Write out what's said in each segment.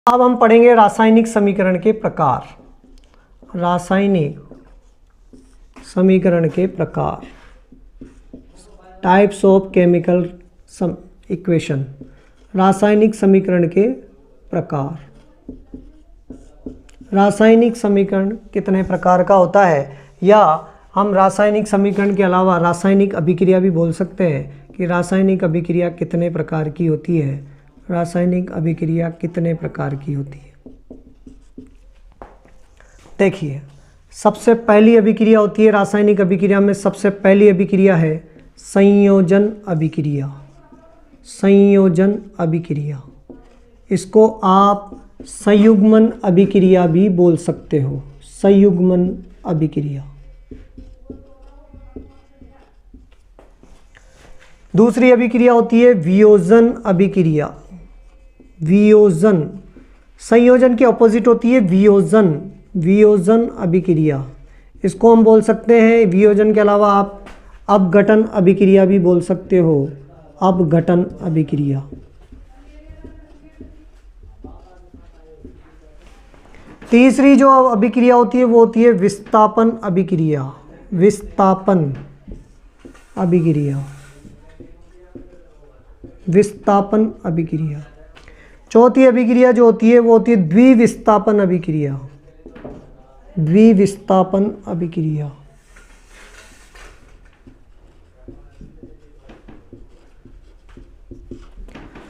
अब हम पढ़ेंगे रासायनिक समीकरण के प्रकार। रासायनिक समीकरण के प्रकार, टाइप्स ऑफ केमिकल इक्वेशन। रासायनिक समीकरण के प्रकार। रासायनिक समीकरण कितने प्रकार का होता है, या हम रासायनिक समीकरण के अलावा रासायनिक अभिक्रिया भी बोल सकते हैं कि रासायनिक अभिक्रिया कितने प्रकार की होती है। रासायनिक अभिक्रिया कितने प्रकार की होती है। देखिए, सबसे पहली अभिक्रिया होती है रासायनिक अभिक्रिया में, सबसे पहली अभिक्रिया है संयोजन अभिक्रिया। संयोजन अभिक्रिया, इसको आप संयुग्मन अभिक्रिया भी बोल सकते हो। संयुग्मन अभिक्रिया। दूसरी अभिक्रिया होती है वियोजन अभिक्रिया। वियोजन, संयोजन के ऑपोजिट होती है वियोजन। वियोजन अभिक्रिया, इसको हम बोल सकते हैं, वियोजन के अलावा आप अपघटन अभिक्रिया भी बोल सकते हो। अपघटन अभिक्रिया। तीसरी जो अभिक्रिया होती है वो होती है विस्थापन अभिक्रिया। विस्थापन अभिक्रिया। विस्थापन अभिक्रिया। चौथी अभिक्रिया जो होती है वो होती है द्विविस्थापन अभिक्रिया। द्विविस्थापन अभिक्रिया।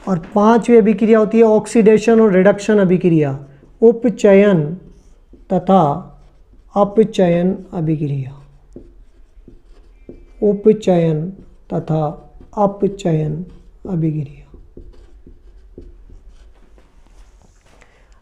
और पांचवी अभिक्रिया होती है ऑक्सीडेशन और रिडक्शन अभिक्रिया। उपचयन तथा अपचयन अभिक्रिया। उपचयन तथा अपचयन अभिक्रिया।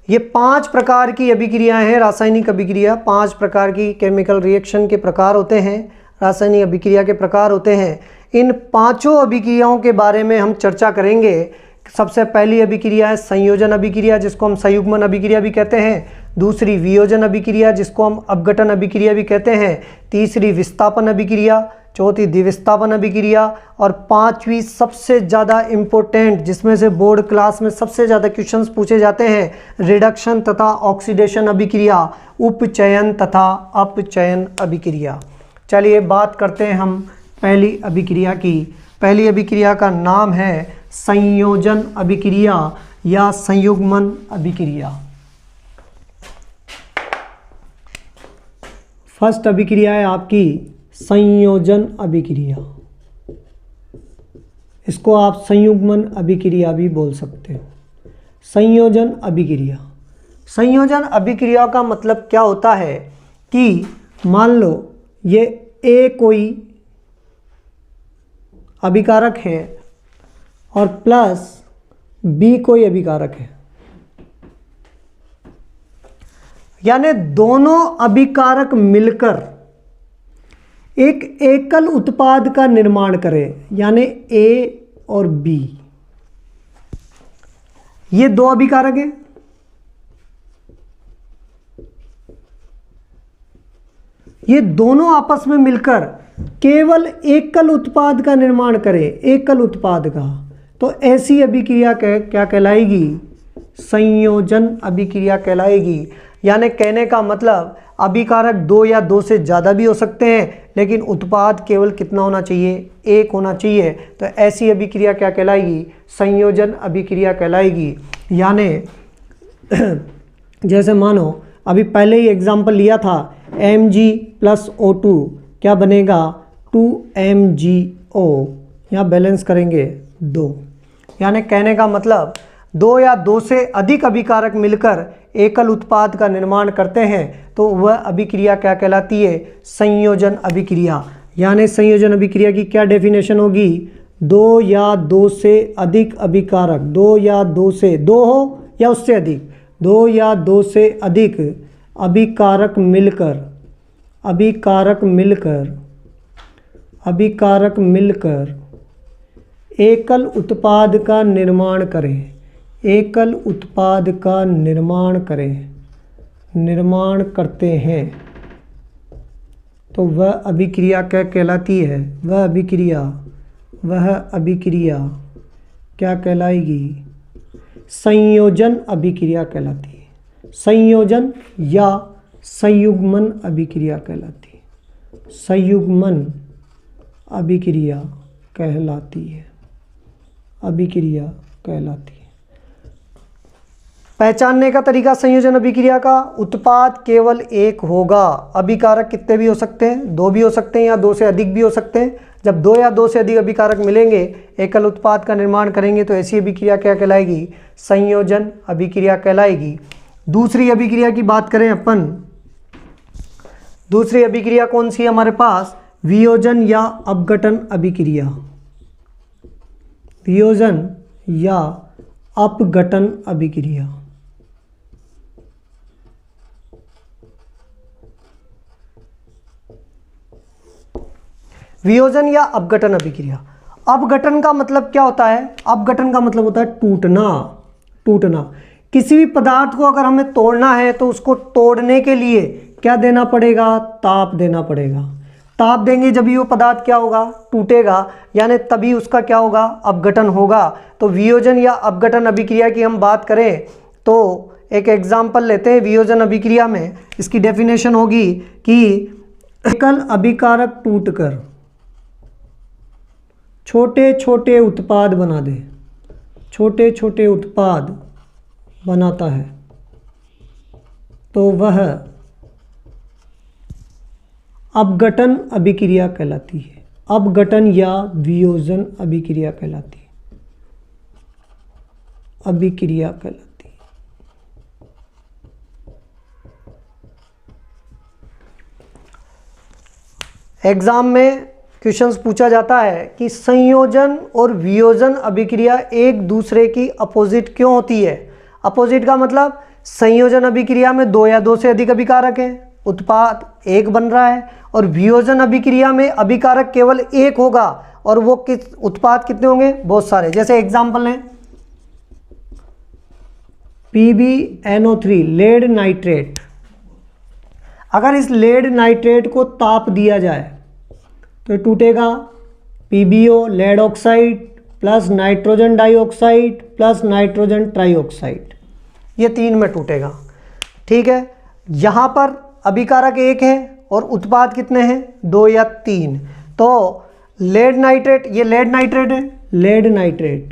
ये 5 प्रकार की अभिक्रियाएं हैं रासायनिक अभिक्रिया। 5 प्रकार की केमिकल रिएक्शन के प्रकार होते हैं, रासायनिक अभिक्रिया के प्रकार होते हैं। इन पांचों अभिक्रियाओं के बारे में हम चर्चा करेंगे। सबसे पहली अभिक्रिया है संयोजन अभिक्रिया, जिसको हम संयुग्मन अभिक्रिया भी कहते हैं। दूसरी वियोजन अभिक्रिया, जिसको हम अपघटन अभिक्रिया भी कहते हैं। तीसरी विस्थापन अभिक्रिया। चौथी द्विविस्थापन अभिक्रिया। और पांचवी सबसे ज़्यादा इम्पोर्टेंट, जिसमें से बोर्ड क्लास में सबसे ज़्यादा क्वेश्चंस पूछे जाते हैं, रिडक्शन तथा ऑक्सीडेशन अभिक्रिया। उपचयन तथा अपचयन अभिक्रिया। चलिए बात करते हैं हम पहली अभिक्रिया की। पहली अभिक्रिया का नाम है संयोजन अभिक्रिया या संयुग्मन अभिक्रिया। फर्स्ट अभिक्रिया है आपकी संयोजन अभिक्रिया। इसको आप संयुग्मन अभिक्रिया भी बोल सकते हो। संयोजन अभिक्रिया। संयोजन अभिक्रिया का मतलब क्या होता है कि मान लो ये ए कोई अभिकारक है और प्लस बी कोई अभिकारक है, यानी दोनों अभिकारक मिलकर एक एकल उत्पाद का निर्माण करें, यानी ए और बी। ये दो अभिकारक हैं। ये दोनों आपस में मिलकर केवल एकल उत्पाद का निर्माण करें, एकल उत्पाद का, तो ऐसी अभिक्रिया क्या कहलाएगी? संयोजन अभिक्रिया कहलाएगी। यानी कहने का मतलब अभिकारक 2 या 2 से ज़्यादा भी हो सकते हैं, लेकिन उत्पाद केवल कितना होना चाहिए? एक होना चाहिए। तो ऐसी अभिक्रिया क्या कहलाएगी? संयोजन अभिक्रिया कहलाएगी। यानी जैसे मानो अभी पहले ही एग्जाम्पल लिया था, Mg + O2 क्या बनेगा? 2MgO। यहाँ बैलेंस करेंगे 2। यानी कहने का मतलब 2 या 2 से अधिक अभिकारक मिलकर एकल उत्पाद का निर्माण करते हैं, तो वह अभिक्रिया क्या कहलाती है? संयोजन अभिक्रिया। यानी संयोजन अभिक्रिया की क्या डेफिनेशन होगी? 2 या 2 से अधिक अभिकारक, 2 या 2 से 2 हो या उससे अधिक, 2 या 2 से अधिक अभिकारक मिलकर एकल उत्पाद का निर्माण करें। एकल उत्पाद का निर्माण करते हैं, तो वह अभिक्रिया क्या कहलाती है? वह अभिक्रिया क्या कहलाएगी? संयोजन अभिक्रिया कहलाती है। संयोजन या संयुग्मन अभिक्रिया कहलाती है। संयुग्मन अभिक्रिया कहलाती है। अभिक्रिया कहलाती है। पहचानने का तरीका संयोजन अभिक्रिया का, उत्पाद केवल एक होगा। अभिकारक कितने भी हो सकते हैं, 2 भी हो सकते हैं या 2 से अधिक भी हो सकते हैं। जब 2 या 2 से अधिक अभिकारक मिलेंगे, एकल उत्पाद का निर्माण करेंगे, तो ऐसी अभिक्रिया क्या कहलाएगी, संयोजन अभिक्रिया कहलाएगी। दूसरी अभिक्रिया की बात करें अपन, दूसरी अभिक्रिया कौन सी है हमारे पास, वियोजन या अपघटन अभिक्रिया। वियोजन या अपघटन अभिक्रिया। वियोजन या अपघटन अभिक्रिया। अपघटन का मतलब क्या होता है, अपघटन का मतलब होता है टूटना। टूटना, किसी भी पदार्थ को अगर हमें तोड़ना है तो उसको तोड़ने के लिए क्या देना पड़ेगा, ताप देना पड़ेगा। ताप देंगे जब वो पदार्थ क्या होगा, टूटेगा, यानी तभी उसका क्या होगा, अपघटन होगा। तो वियोजन या अपघटन अभिक्रिया की हम बात करें तो एक एग्जाम्पल लेते हैं। वियोजन अभिक्रिया में इसकी डेफिनेशन होगी कि एकल अभिकारक टूटकर छोटे छोटे उत्पाद बना दे, छोटे छोटे उत्पाद बनाता है, तो वह अपघटन अभिक्रिया कहलाती है। अपघटन या वियोजन अभिक्रिया कहलाती है। अभिक्रिया कहलाती है। एग्जाम में क्वेश्चंस पूछा जाता है कि संयोजन और वियोजन अभिक्रिया एक दूसरे की अपोजिट क्यों होती है। अपोजिट का मतलब संयोजन अभिक्रिया में 2 या 2 से अधिक अभिकारक हैं, उत्पाद एक बन रहा है, और वियोजन अभिक्रिया में अभिकारक केवल एक होगा और वो उत्पाद कितने होंगे, बहुत सारे। जैसे एग्जाम्पल लें, PbNO3 लेड नाइट्रेट। अगर इस लेड नाइट्रेट को ताप दिया जाए तो टूटेगा। PbO lead oxide plus nitrogen dioxide plus nitrogen trioxide, ये 3 में टूटेगा। ठीक है, यहाँ पर अभिकारक 1 है और उत्पाद कितने हैं, 2 या 3। तो लेड नाइट्रेट, ये लेड नाइट्रेट है, लेड नाइट्रेट